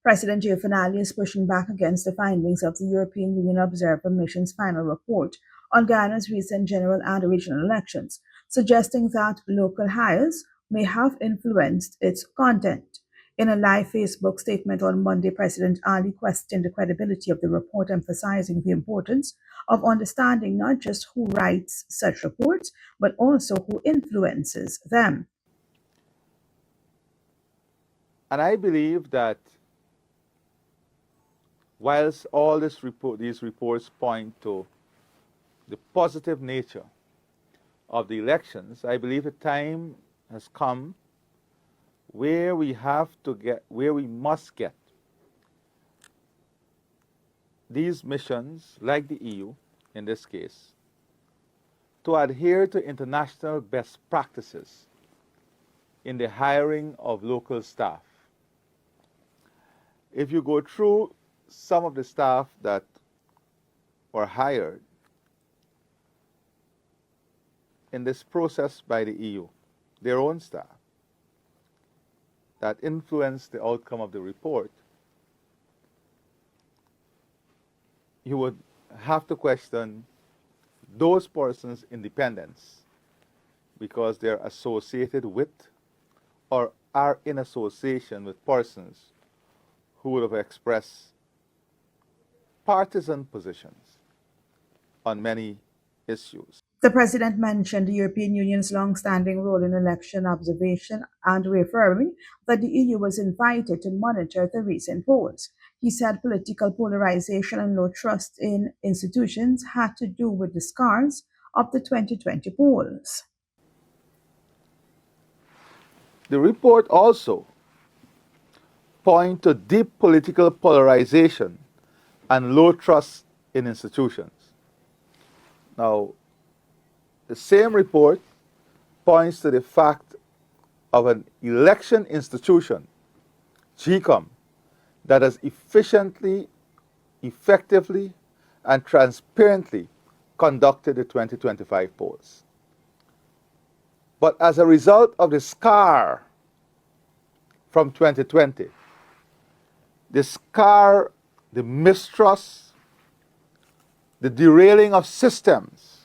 President Joe Finali is pushing back against the findings of the European Union Observer Mission's final report on Ghana's recent general and regional elections, suggesting that local hires may have influenced its content. In a live Facebook statement on Monday, President Ali questioned the credibility of the report, emphasizing the importance of understanding not just who writes such reports, but also who influences them. And I believe that whilst all these reports point to the positive nature of the elections, I believe the time has come where we must get these missions, like the EU in this case, to adhere to international best practices in the hiring of local staff. If you go through some of the staff that were hired in this process by the EU, their own staff, that influenced the outcome of the report, you would have to question those persons' independence because they're associated with or are in association with persons who would have expressed partisan positions on many issues. The president mentioned the European Union's long-standing role in election observation and reaffirming that the EU was invited to monitor the recent polls. He said political polarization and low trust in institutions had to do with the scars of the 2020 polls. The report also points to deep political polarization and low trust in institutions. Now, the same report points to the fact of an election institution, GECOM, that has efficiently, effectively, and transparently conducted the 2025 polls. But as a result of the scar from 2020, the scar, the mistrust, the derailing of systems,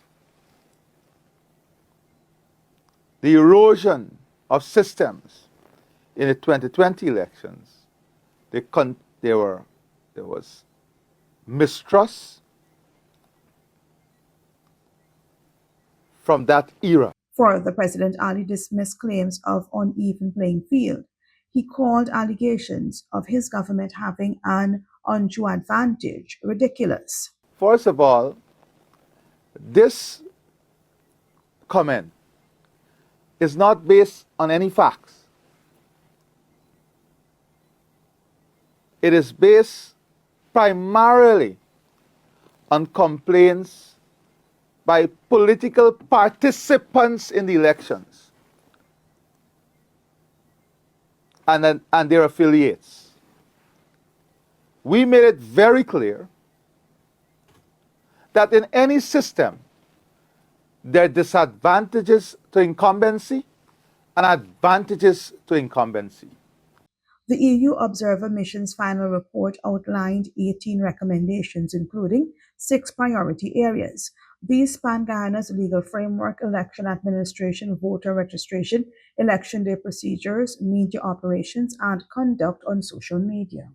the erosion of systems in the 2020 elections, there was mistrust from that era. Further, President Ali dismissed claims of uneven playing field. He called allegations of his government having an undue advantage ridiculous. First of all, this comment is not based on any facts. It is based primarily on complaints by political participants in the elections and their affiliates. We made it very clear that in any system, there are disadvantages to incumbency and advantages to incumbency. The EU Observer Mission's final report outlined 18 recommendations, including 6 priority areas. These span Guyana's legal framework, election administration, voter registration, election day procedures, media operations, and conduct on social media.